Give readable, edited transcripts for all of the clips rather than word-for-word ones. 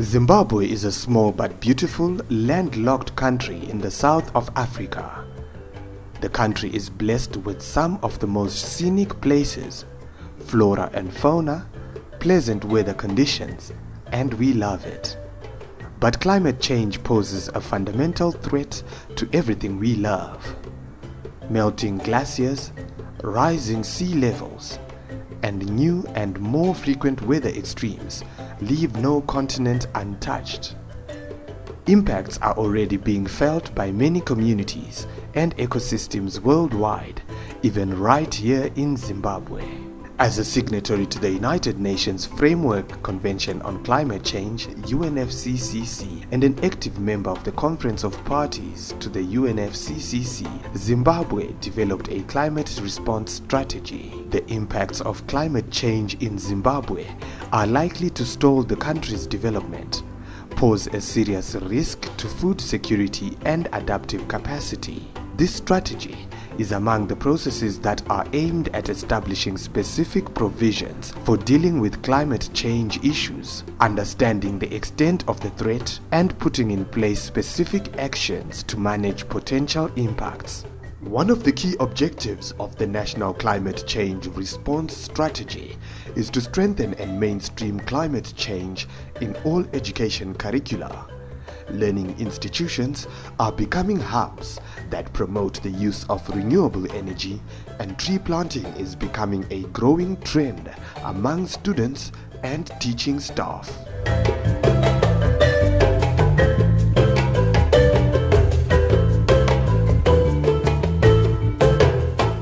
Zimbabwe is a small but beautiful landlocked country in the south of Africa. The country is blessed with some of the most scenic places, flora and fauna, pleasant weather conditions, and we love it. But climate change poses a fundamental threat to everything we love. Melting glaciers, rising sea levels, and new and more frequent weather extremes leave no continent untouched. Impacts are already being felt by many communities and ecosystems worldwide, even right here in Zimbabwe. As a signatory to the United Nations Framework Convention on Climate Change, UNFCCC, and an active member of the Conference of Parties to the UNFCCC, Zimbabwe developed a climate response strategy. The impacts of climate change in Zimbabwe are likely to stall the country's development, pose a serious risk to food security and adaptive capacity. This strategy is among the processes that are aimed at establishing specific provisions for dealing with climate change issues, understanding the extent of the threat, and putting in place specific actions to manage potential impacts. One of the key objectives of the National Climate Change Response Strategy is to strengthen and mainstream climate change in all education curricula. Learning institutions are becoming hubs that promote the use of renewable energy, and tree planting is becoming a growing trend among students and teaching staff.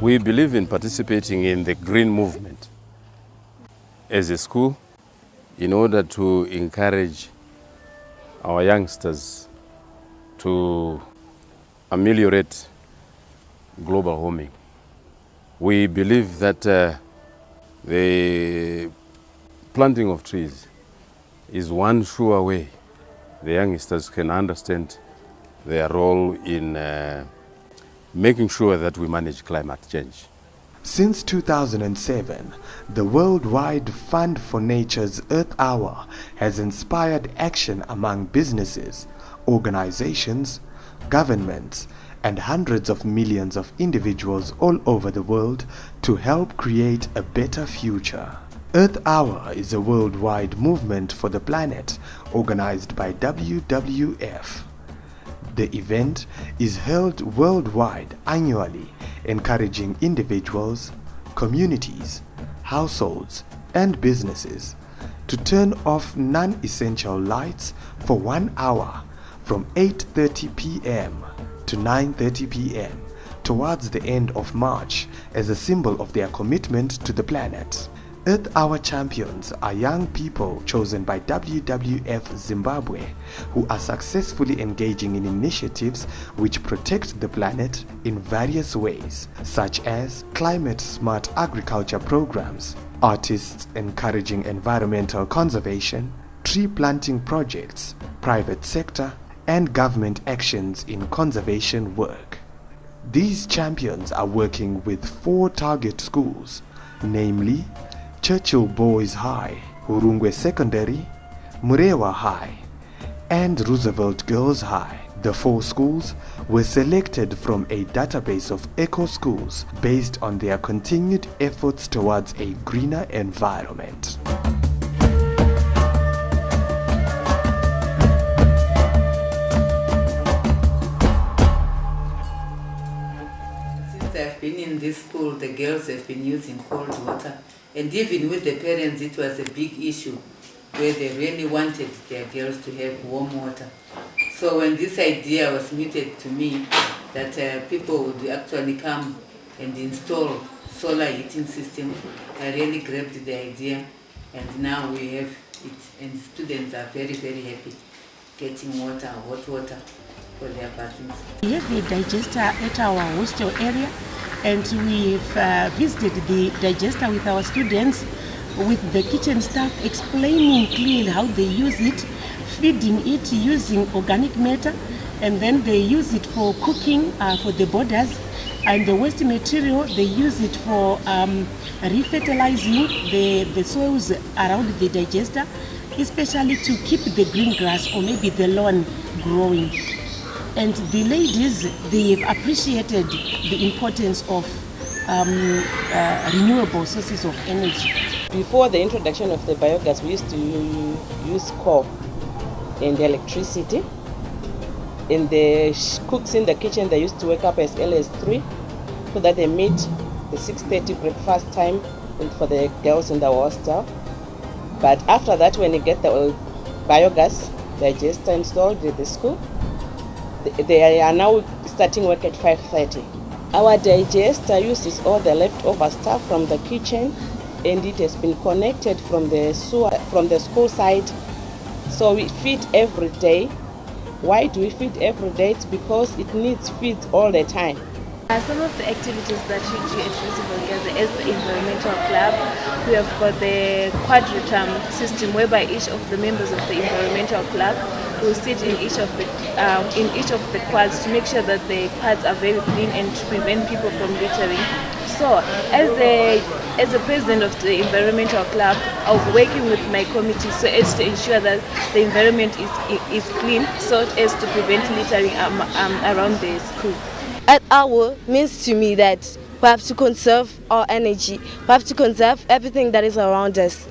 We believe in participating in the green movement as a school in order to encourage our youngsters to ameliorate global warming. We believe that the planting of trees is one sure way the youngsters can understand their role in making sure that we manage climate change. Since 2007, the Worldwide Fund for Nature's Earth Hour has inspired action among businesses, organizations, governments, and hundreds of millions of individuals all over the world to help create a better future. Earth Hour is a worldwide movement for the planet organized by WWF. The event is held worldwide annually, encouraging individuals, communities, households, and businesses to turn off non-essential lights for 1 hour from 8:30 p.m. to 9:30 p.m. towards the end of March as a symbol of their commitment to the planet. Earth Hour champions are young people chosen by WWF Zimbabwe who are successfully engaging in initiatives which protect the planet in various ways, such as climate-smart agriculture programs, artists encouraging environmental conservation, tree planting projects, private sector, and government actions in conservation work. These champions are working with 4 target schools, namely Churchill Boys High, Hurungwe Secondary, Murehwa High, and Roosevelt Girls High. The 4 schools were selected from a database of eco-schools based on their continued efforts towards a greener environment. Since I've been in this school, the girls have been using cold water. And even with the parents, it was a big issue where they really wanted their girls to have warm water. So when this idea was mooted to me, that people would actually come and install solar heating system, I really grabbed the idea, and now we have it, and students are very, very happy getting water, hot water for their bathrooms. We have a digester at our hostel area, and we've visited the digester with our students, with the kitchen staff explaining clearly how they use it, feeding it using organic matter, and then they use it for cooking for the borders, and the waste material they use it for refertilizing the soils around the digester, especially to keep the green grass or maybe the lawn growing. And the ladies, they've appreciated the importance of renewable sources of energy. Before the introduction of the biogas, we used to use coal and electricity. And the cooks in the kitchen, they used to wake up as early as 3 so that they meet the 6:30 breakfast time for the girls in the hostel. But after that, when you get the biogas digester installed at the school, they are now starting work at 5:30. Our digester uses all the leftover stuff from the kitchen, and it has been connected from the school side. So we feed every day. Why do we feed every day? It's because it needs feed all the time. Some of the activities that we do at Roosevelt as the environmental club, we have got the quadritum system whereby each of the members of the environmental club will sit in each of the quads to make sure that the quads are very clean and to prevent people from littering. So, as the president of the environmental club, I'll be working with my committee so as to ensure that the environment is clean, so as to prevent littering around the school. Earth Hour means to me that we have to conserve our energy, we have to conserve everything that is around us.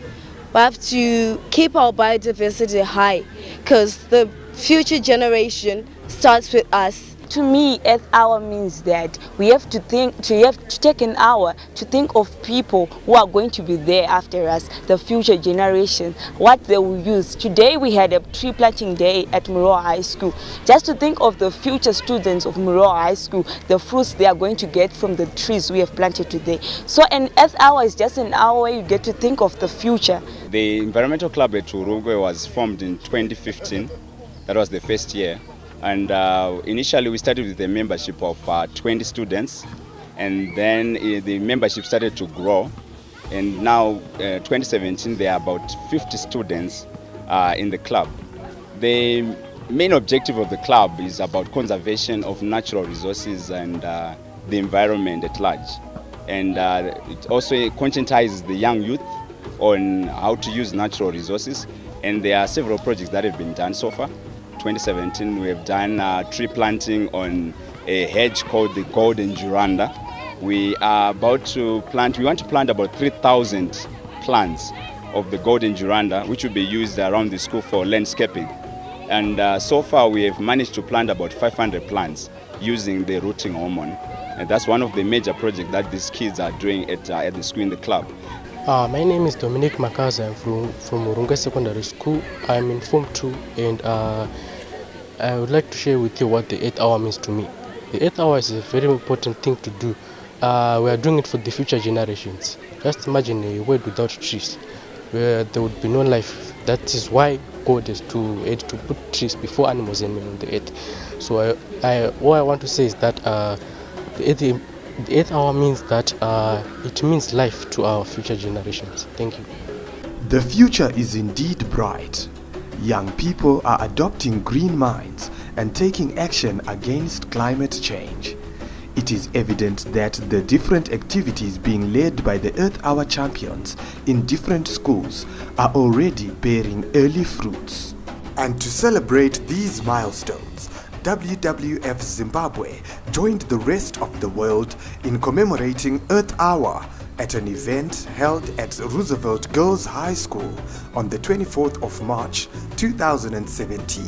We have to keep our biodiversity high because the future generation starts with us. To me, Earth Hour means that we have to take an hour to think of people who are going to be there after us, the future generation, what they will use. Today we had a tree planting day at Murehwa High School, just to think of the future students of Murehwa High School, the fruits they are going to get from the trees we have planted today. So an Earth Hour is just an hour where you get to think of the future. The environmental club at Gomwe was formed in 2015. That was the first year. And initially we started with a membership of 20 students, and then the membership started to grow, and now 2017 there are about 50 students in the club. The main objective of the club is about conservation of natural resources and the environment at large, and it also conscientizes the young youth on how to use natural resources, and there are several projects that have been done so far. 2017 we have done tree planting on a hedge called the Golden Juranda. We want to plant about 3,000 plants of the Golden Juranda, which will be used around the school for landscaping. And so far we have managed to plant about 500 plants using the rooting hormone. And that's one of the major projects that these kids are doing at the school in the club. My name is Dominic Makaza. I'm from Urunga Secondary School. I'm in Form 2, and I would like to share with you what the Earth Hour means to me. The Earth Hour is a very important thing to do. We are doing it for the future generations. Just imagine a world without trees, where there would be no life. That is why God has to put trees before animals and men on the earth. So what I want to say is that the Earth Hour means that it means life to our future generations. Thank you. The future is indeed bright. Young people are adopting green minds and taking action against climate change. It is evident that the different activities being led by the Earth Hour champions in different schools are already bearing early fruits. And to celebrate these milestones, WWF Zimbabwe joined the rest of the world in commemorating Earth Hour at an event held at Roosevelt Girls High School on the 24th of March 2017.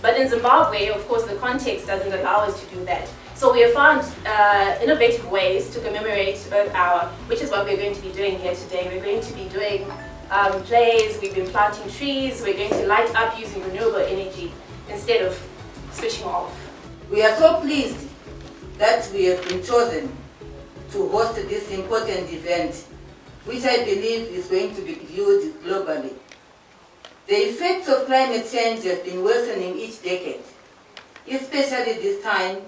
But in Zimbabwe, of course, the context doesn't allow us to do that. So we have found innovative ways to commemorate Earth Hour, which is what we're going to be doing here today. We're going to be doing plays, we've been planting trees, we're going to light up using renewable energy instead of switching off. We are so pleased that we have been chosen to host this important event, which I believe is going to be viewed globally. The effects of climate change have been worsening each decade. Especially this time,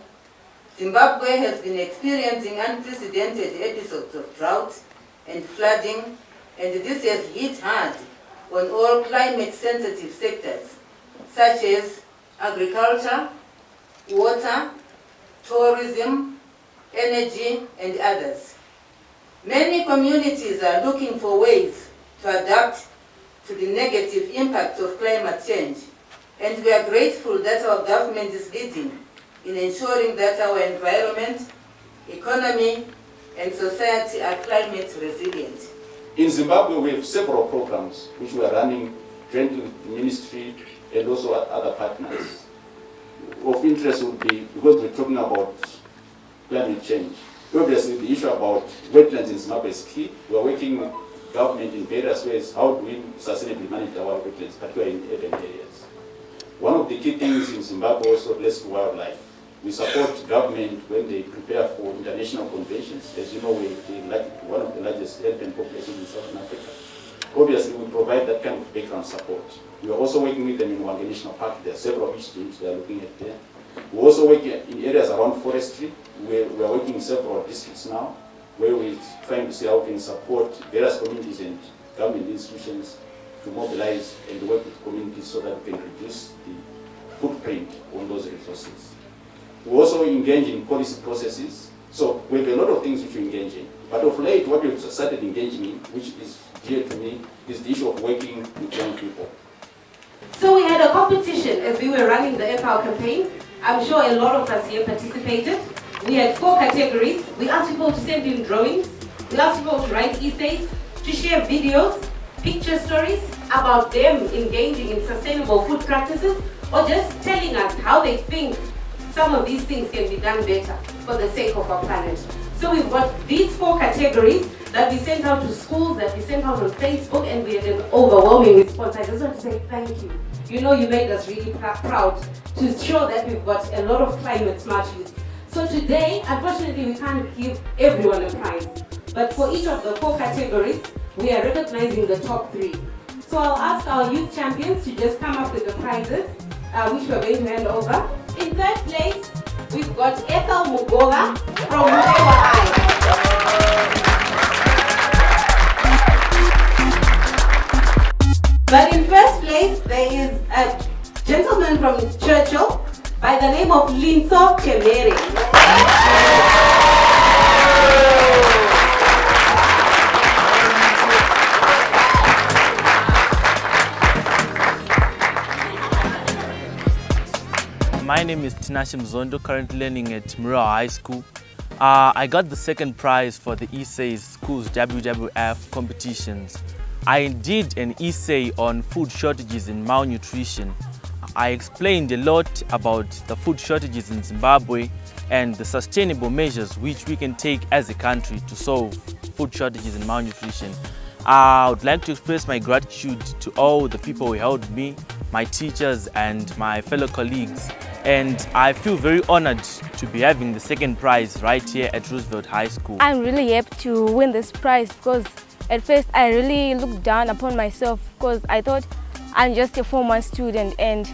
Zimbabwe has been experiencing unprecedented episodes of drought and flooding, and this has hit hard on all climate-sensitive sectors, such as agriculture, water, tourism, energy, and others. Many communities are looking for ways to adapt to the negative impacts of climate change, and we are grateful that our government is leading in ensuring that our environment, economy, and society are climate resilient. In Zimbabwe, we have several programs which we are running jointly with the ministry and also other partners. Of interest would be, because we're talking about climate change, obviously the issue about wetlands in Zimbabwe is key. We are working with government in various ways. How do we sustainably manage our wetlands, particularly in urban areas? One of the key things in Zimbabwe also relates to wildlife. We support government when they prepare for international conventions. As you know, we're one of the largest urban populations in Southern Africa. Obviously, we provide that kind of background support. We are also working with them in Wange National Park. There are several issues they are looking at there. We also work in areas around forestry. We are working in several districts now, where we're trying to see how we can support various communities and government institutions to mobilize and work with communities so that we can reduce the footprint on those resources. We also engage in policy processes. So we have a lot of things which we engage in. But of late, what we've started engaging in, which is dear to me, is the issue of working with young people. So we had a competition as we were running the FR campaign. I'm sure a lot of us here participated. We had 4 categories. We asked people to send in drawings. We asked people to write essays, to share videos, picture stories about them engaging in sustainable food practices, or just telling us how they think some of these things can be done better for the sake of our planet. So we've got these 4 categories that we sent out to schools, that we sent out on Facebook, and we had an overwhelming response. I just want to say thank you. You know, you made us really proud to show that we've got a lot of climate smart youth. So today, unfortunately, we can't give everyone a prize, but for each of the 4 categories, we are recognizing the top 3. So I'll ask our youth champions to just come up with the prizes, which we're going to hand over. In 3rd place, we've got Ethel Mugola from Murehwa. But in 1st place, there is a gentleman from Churchill by the name of Linso Chemere. My name is Tinashe Mzondo, currently learning at Murehwa High School. I got the 2nd prize for the Essays Schools WWF competitions. I did an essay on food shortages and malnutrition. I explained a lot about the food shortages in Zimbabwe and the sustainable measures which we can take as a country to solve food shortages and malnutrition. I would like to express my gratitude to all the people who helped me, my teachers and my fellow colleagues. And I feel very honored to be having the 2nd prize right here at Roosevelt High School. I'm really happy to win this prize because at first I really looked down upon myself because I thought I'm just a 4-month student and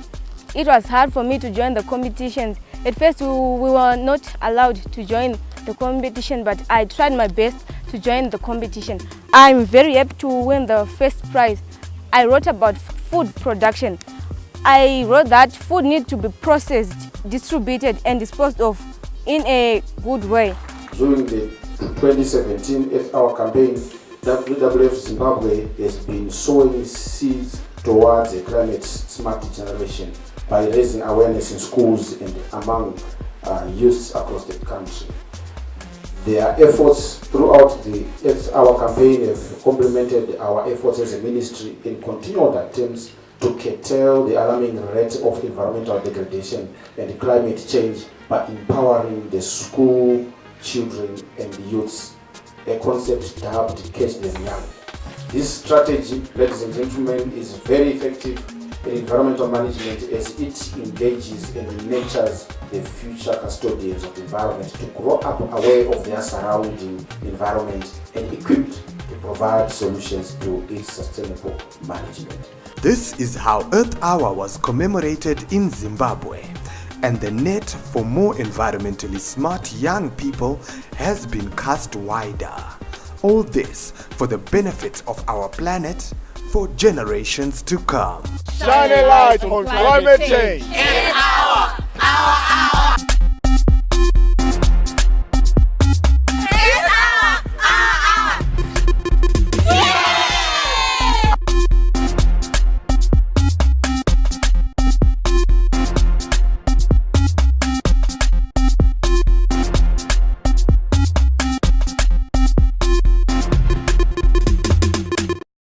it was hard for me to join the competitions. At first we were not allowed to join the competition, but I tried my best to join the competition. I'm very happy to win the 1st prize. I wrote about food production. I wrote that food needs to be processed, distributed and disposed of in a good way. During the 2017 8-hour campaign, WWF Zimbabwe has been sowing seeds towards a climate smart generation by raising awareness in schools and among youths across the country. Their efforts throughout the 8-hour campaign have complemented our efforts as a ministry in continued attempts to curtail the alarming rate of environmental degradation and climate change by empowering the school children and youths, a concept dubbed Catch Them Young. This strategy, ladies and gentlemen, is very effective in environmental management as it engages and nurtures the future custodians of the environment to grow up aware of their surrounding environment and equipped to provide solutions to its sustainable management. This is how Earth Hour was commemorated in Zimbabwe. and the net for more environmentally smart young people has been cast wider. All this for the benefit of our planet for generations to come. Shine a light on climate change. In our